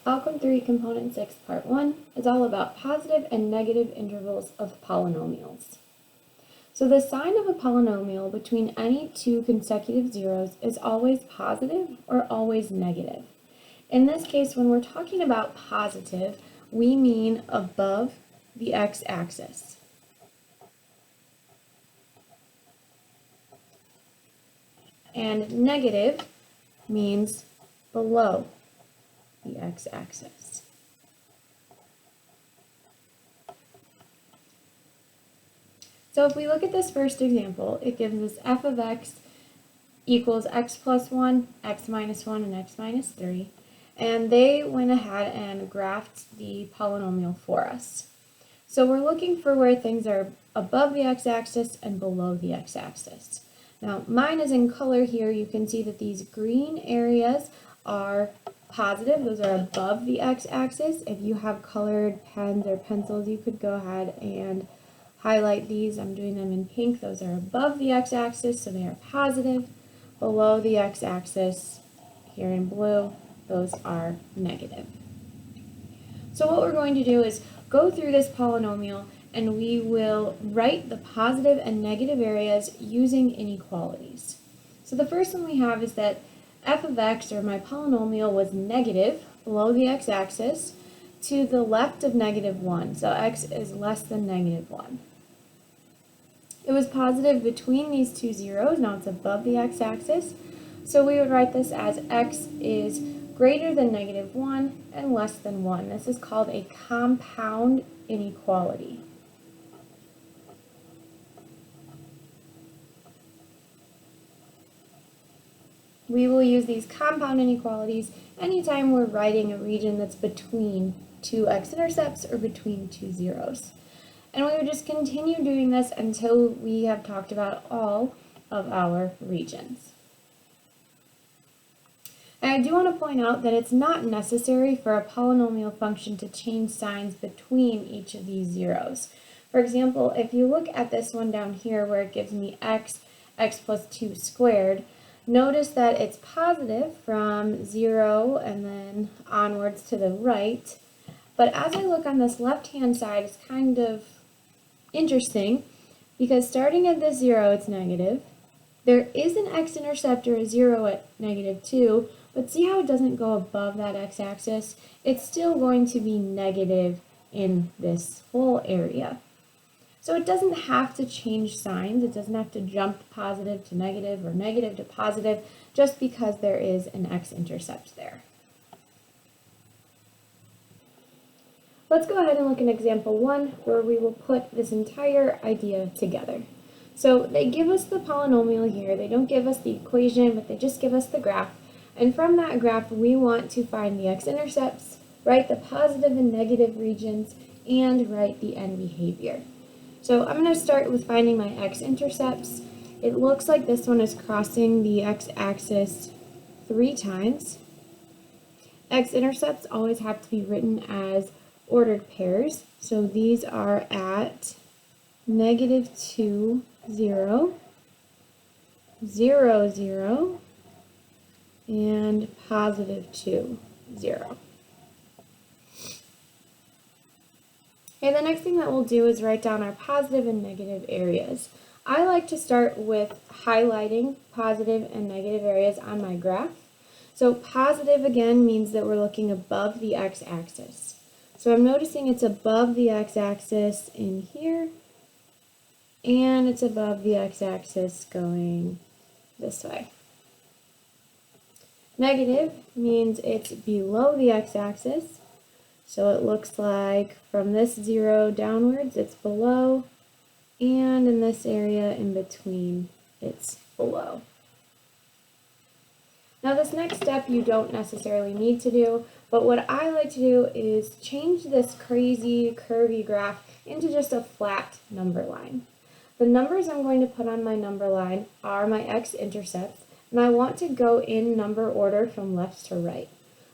Outcome 3, Component 6, Part 1 is all about positive and negative intervals of polynomials. So the sign of a polynomial between any two consecutive zeros is always positive or always negative. In this case, when we're talking about positive, we mean above the x-axis. And negative means below the x-axis. So if we look at this first example, it gives us f of x equals x plus 1, x minus 1, and x minus 3. And they went ahead and graphed the polynomial for us. So we're looking for where things are above the x-axis and below the x-axis. Now mine is in color here. You can see that these green areas are positive. Those are above the x-axis. If you have colored pens or pencils, you could go ahead and highlight these. I'm doing them in pink. Those are above the x-axis, so they are positive. Below the x-axis, here in blue, those are negative. So what we're going to do is go through this polynomial and we will write the positive and negative areas using inequalities. So the first one we have is that f of x, or my polynomial, was negative below the x-axis to the left of negative 1. So x is less than negative 1. It was positive between these two zeros. Now it's above the x-axis. So we would write this as x is greater than negative 1 and less than 1. This is called a compound inequality. We will use these compound inequalities anytime we're writing a region that's between two x-intercepts or between two zeros. And we would just continue doing this until we have talked about all of our regions. And I do want to point out that it's not necessary for a polynomial function to change signs between each of these zeros. For example, if you look at this one down here where it gives me x plus 2 squared, notice that it's positive from 0 and then onwards to the right. But as I look on this left-hand side, it's kind of interesting because starting at this 0, it's negative. There is an x-intercept or a 0 at negative 2, but see how it doesn't go above that x-axis? It's still going to be negative in this whole area. So it doesn't have to change signs. It doesn't have to jump positive to negative or negative to positive just because there is an x-intercept there. Let's go ahead and look at example 1 where we will put this entire idea together. So they give us the polynomial here. They don't give us the equation, but they just give us the graph. And from that graph, we want to find the x-intercepts, write the positive and negative regions, and write the end behavior. So I'm going to start with finding my x-intercepts. It looks like this one is crossing the x-axis 3 times. X-intercepts always have to be written as ordered pairs. So these are at negative 2, 0, 0, 0, and positive 2, 0. Okay, the next thing that we'll do is write down our positive and negative areas. I like to start with highlighting positive and negative areas on my graph. So positive again means that we're looking above the x-axis. So I'm noticing it's above the x-axis in here, and it's above the x-axis going this way. Negative means it's below the x-axis. So it looks like from this 0 downwards, it's below, and in this area in between, it's below. Now this next step you don't necessarily need to do, but what I like to do is change this crazy curvy graph into just a flat number line. The numbers I'm going to put on my number line are my x-intercepts, and I want to go in number order from left to right.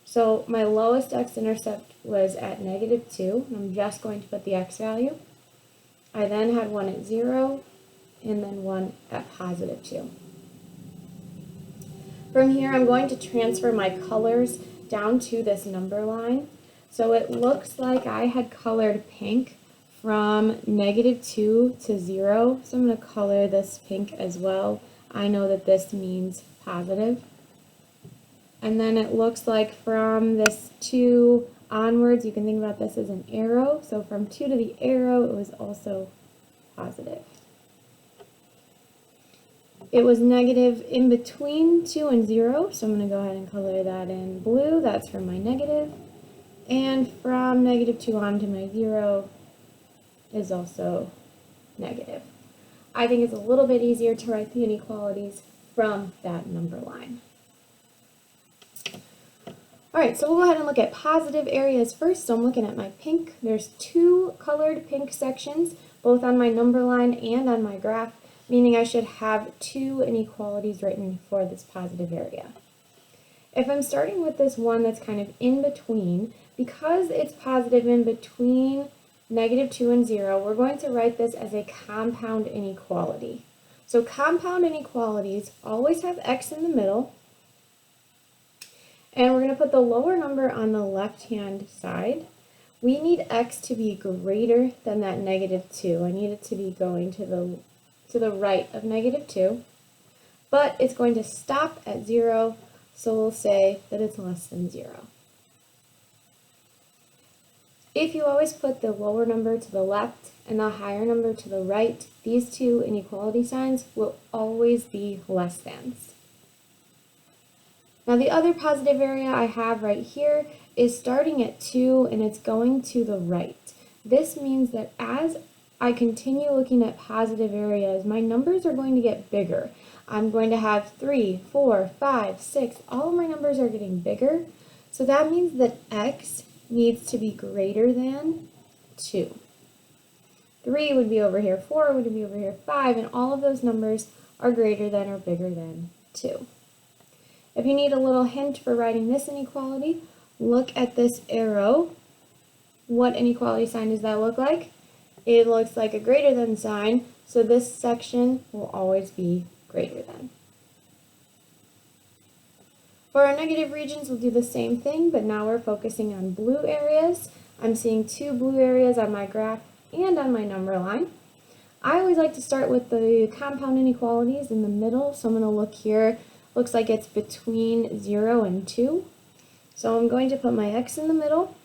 So my lowest x-intercept was at negative 2, and I'm just going to put the x value. I then had one at 0, and then one at positive 2. From here, I'm going to transfer my colors down to this number line. So it looks like I had colored pink from -2 to 0. So I'm going to color this pink as well. I know that this means positive. And then it looks like from this 2 onwards, you can think about this as an arrow. So from 2 to the arrow, it was also positive. It was negative in between 2 and 0, so I'm going to go ahead and color that in blue. That's for my negative. And from -2 on to my 0 is also negative. I think it's a little bit easier to write the inequalities from that number line. All right, so we'll go ahead and look at positive areas first. So I'm looking at my pink. There's 2 colored pink sections, both on my number line and on my graph, meaning I should have 2 inequalities written for this positive area. If I'm starting with this one that's kind of in between, because it's positive in between -2 and 0, we're going to write this as a compound inequality. So compound inequalities always have x in the middle, and we're going to put the lower number on the left-hand side. We need x to be greater than that -2. I need it to be going to the right of -2, but it's going to stop at 0, so we'll say that it's less than 0. If you always put the lower number to the left and the higher number to the right, these 2 inequality signs will always be less thans. Now the other positive area I have right here is starting at 2 and it's going to the right. This means that as I continue looking at positive areas, my numbers are going to get bigger. I'm going to have 3, 4, 5, 6, all of my numbers are getting bigger. So that means that x needs to be greater than 2. 3 would be over here, 4 would be over here, 5, and all of those numbers are greater than or bigger than 2. If you need a little hint for writing this inequality, look at this arrow. What inequality sign does that look like? It looks like a greater than sign, so this section will always be greater than. For our negative regions, we'll do the same thing, but now we're focusing on blue areas. I'm seeing 2 blue areas on my graph and on my number line. I always like to start with the compound inequalities in the middle, so I'm going to look here. Looks like it's between 0 and 2. So I'm going to put my x in the middle,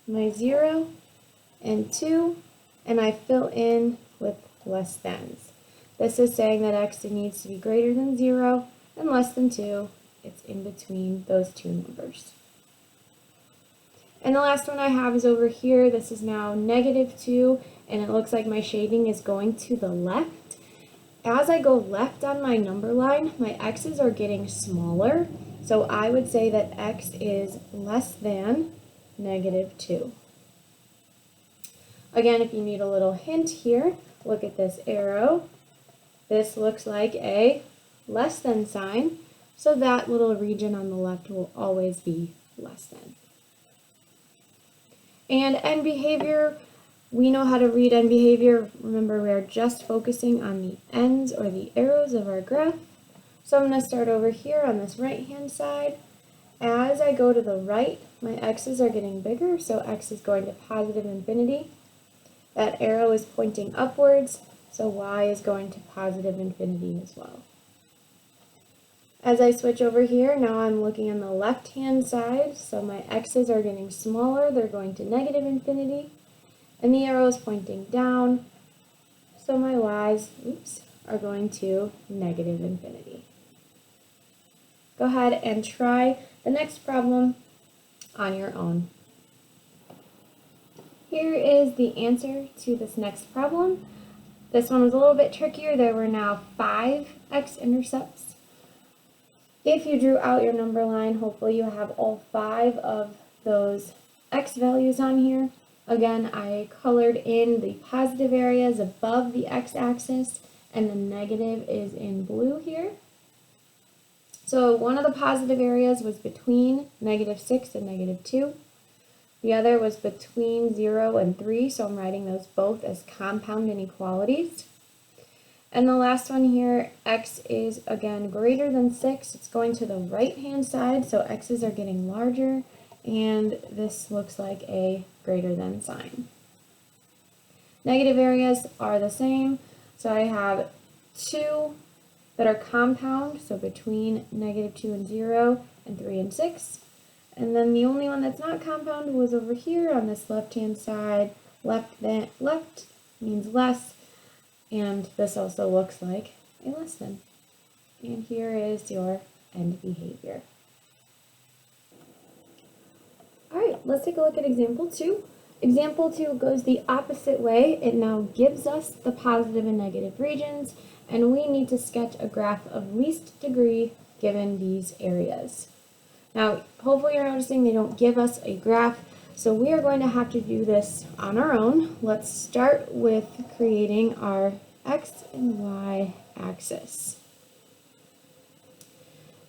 my 0 and 2, and I fill in with less thans. This is saying that x needs to be greater than 0 and less than 2. It's in between those 2 numbers. And the last one I have is over here. This is now -2, and it looks like my shading is going to the left. As I go left on my number line, my x's are getting smaller, so I would say that x is less than -2. Again, if you need a little hint here, look at this arrow. This looks like a less than sign, so that little region on the left will always be less than. And end behavior, we know how to read end behavior. Remember, we are just focusing on the ends or the arrows of our graph. So I'm going to start over here on this right-hand side. As I go to the right, my x's are getting bigger, so x is going to positive infinity. That arrow is pointing upwards, so y is going to positive infinity as well. As I switch over here, now I'm looking on the left-hand side, so my x's are getting smaller, they're going to negative infinity, and the arrow is pointing down, so my y's, are going to negative infinity. Go ahead and try the next problem on your own. Here is the answer to this next problem. This one was a little bit trickier. There were now 5 x-intercepts. If you drew out your number line, hopefully you have all 5 of those x values on here. Again, I colored in the positive areas above the x-axis, and the negative is in blue here. So one of the positive areas was between -6 and -2. The other was between 0 and 3, so I'm writing those both as compound inequalities. And the last one here, x is again greater than 6. It's going to the right-hand side, so x's are getting larger, and this looks like a greater than sign. Negative areas are the same, so I have 2 that are compound, so between -2 and 0, and 3 and 6. And then the only one that's not compound was over here on this left-hand side. Left means less, and this also looks like a less than. And here is your end behavior. All right, let's take a look at example 2. Example 2 goes the opposite way. It now gives us the positive and negative regions, and we need to sketch a graph of least degree given these areas. Now, hopefully you're noticing they don't give us a graph, so we are going to have to do this on our own. Let's start with creating our x and y axis.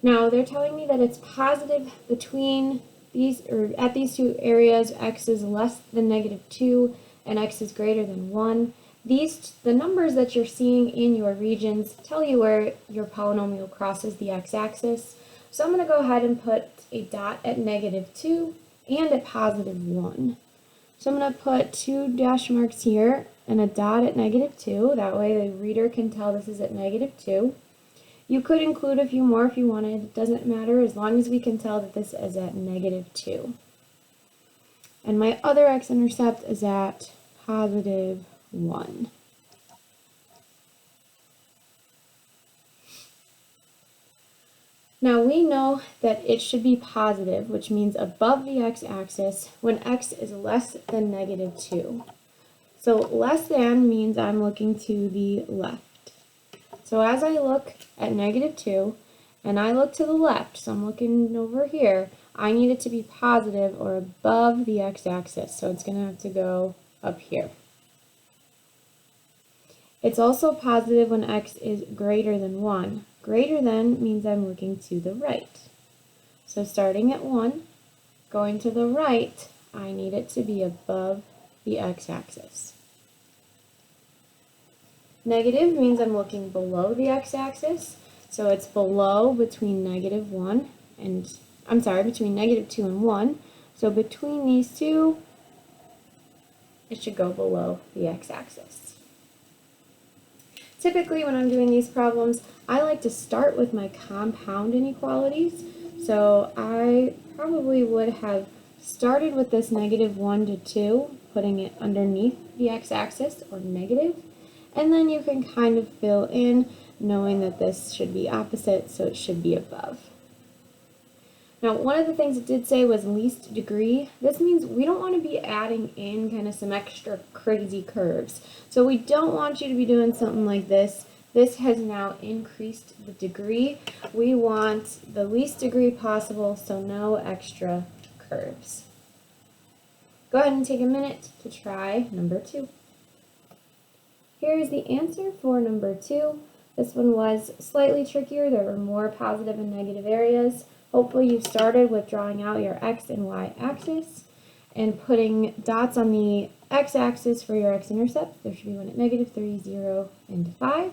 Now, they're telling me that it's positive between these, or at these two areas, x is less than -2 and x is greater than 1. The numbers that you're seeing in your regions tell you where your polynomial crosses the x-axis. So I'm going to go ahead and put a dot at -2 and at +1. So I'm going to put 2 dash marks here and a dot at -2. That way the reader can tell this is at -2. You could include a few more if you wanted. It doesn't matter as long as we can tell that this is at -2. And my other x-intercept is at +1. Now we know that it should be positive, which means above the x-axis when x is less than -2. So less than means I'm looking to the left. So as I look at -2 and I look to the left, so I'm looking over here, I need it to be positive or above the x-axis. So it's going to have to go up here. It's also positive when x is greater than 1. Greater than means I'm looking to the right. So starting at 1, going to the right, I need it to be above the x-axis. Negative means I'm looking below the x-axis. So it's below between -1 and, between -2 and 1. So between these two, it should go below the x-axis. Typically, when I'm doing these problems, I like to start with my compound inequalities. So I probably would have started with this -1 to 2, putting it underneath the x-axis or negative, and then you can kind of fill in knowing that this should be opposite, so it should be above. Now, one of the things it did say was least degree. This means we don't want to be adding in kind of some extra crazy curves. So we don't want you to be doing something like this. This has now increased the degree. We want the least degree possible, so no extra curves. Go ahead and take a minute to try number 2. Here is the answer for number 2. This one was slightly trickier. There were more positive and negative areas. Hopefully you started with drawing out your x and y axis and putting dots on the x-axis for your x-intercept. There should be one at -3, 0, and 5.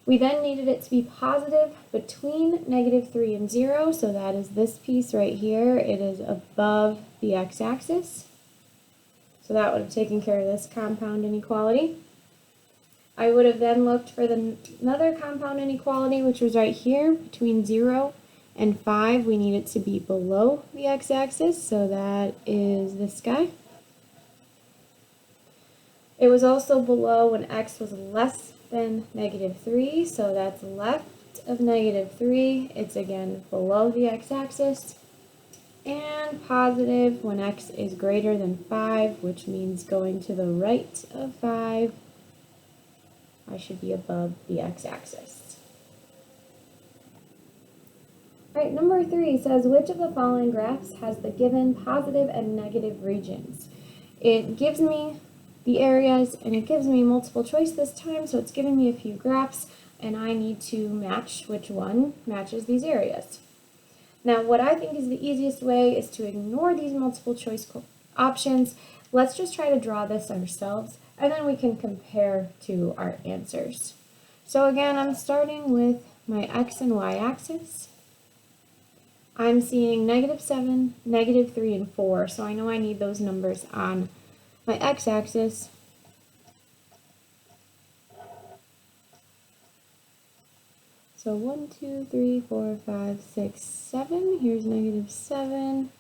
We then needed it to be positive between -3 and 0, so that is this piece right here. It is above the x-axis. So that would have taken care of this compound inequality. I would have then looked for another compound inequality, which was right here between 0 and 5. We need it to be below the x-axis, so that is this guy. It was also below when x was less than -3, so that's left of -3. It's again below the x-axis. And positive when x is greater than 5, which means going to the right of 5. I should be above the x-axis. All right, number 3 says, which of the following graphs has the given positive and negative regions? It gives me the areas, and it gives me multiple choice this time, so it's giving me a few graphs, and I need to match which one matches these areas. Now, what I think is the easiest way is to ignore these multiple choice options. Let's just try to draw this ourselves, and then we can compare to our answers. So again, I'm starting with my x and y axis. I'm seeing -7, -3, and 4, so I know I need those numbers on my x-axis. So 1, 2, 3, 4, 5, 6, 7. Here's -7,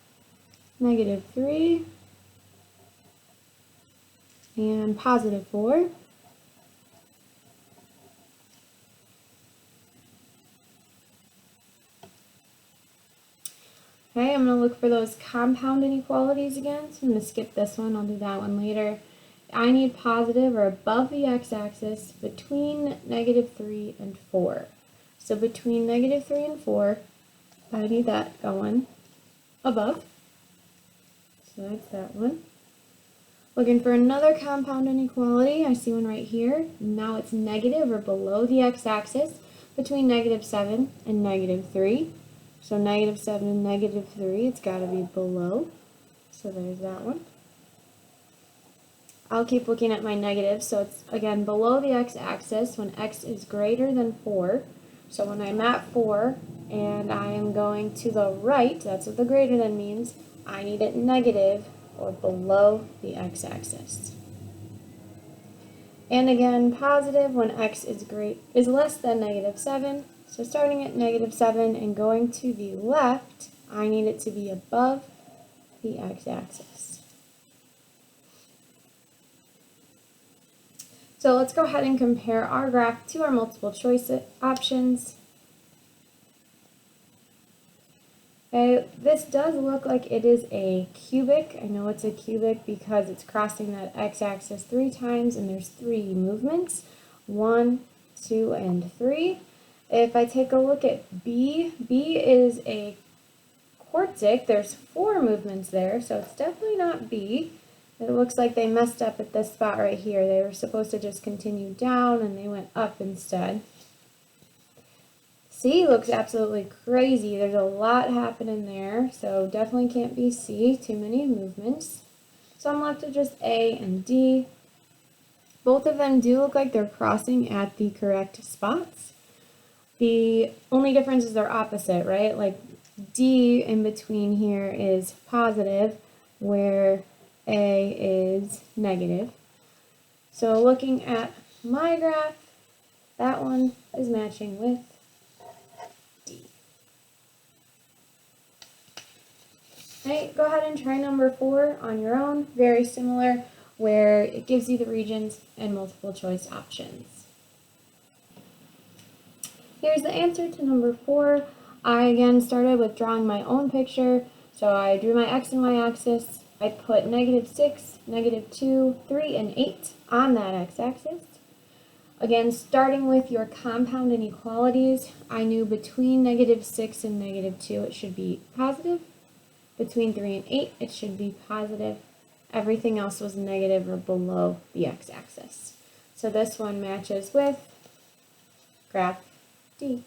-3, and +4. Okay, I'm going to look for those compound inequalities again, so I'm going to skip this one, I'll do that one later. I need positive or above the x-axis between -3 and 4. So between -3 and 4, I need that going above. So that's that one. Looking for another compound inequality, I see one right here. Now it's negative or below the x-axis between -7 and -3. So -7 and -3, it's got to be below. So there's that one. I'll keep looking at my negatives. So it's, again, below the x-axis when x is greater than 4. So when I'm at 4 and I am going to the right, that's what the greater than means, I need it negative or below the x-axis. And again, positive when x is less than -7. So starting at -7 and going to the left, I need it to be above the x-axis. So let's go ahead and compare our graph to our multiple choice options. Okay, this does look like it is a cubic. I know it's a cubic because it's crossing that x-axis 3 times and there's 3 movements, 1, 2, and 3. If I take a look at B is a quartic. There's 4 movements there, so it's definitely not B. It looks like they messed up at this spot right here. They were supposed to just continue down and they went up instead. C looks absolutely crazy. There's a lot happening there, so definitely can't be C. Too many movements. So I'm left with just A and D. Both of them do look like they're crossing at the correct spots. The only difference is they're opposite, right? Like D in between here is positive, where A is negative. So looking at my graph, that one is matching with D. Right, go ahead and try number 4 on your own. Very similar, where it gives you the regions and multiple choice options. Here's the answer to number 4. I again started with drawing my own picture. So I drew my x and y axis. I put -6, -2, 3, and 8 on that x-axis. Again, starting with your compound inequalities, I knew between -6 and -2 it should be positive. Between 3 and 8 it should be positive. Everything else was negative or below the x-axis. So this one matches with graph D.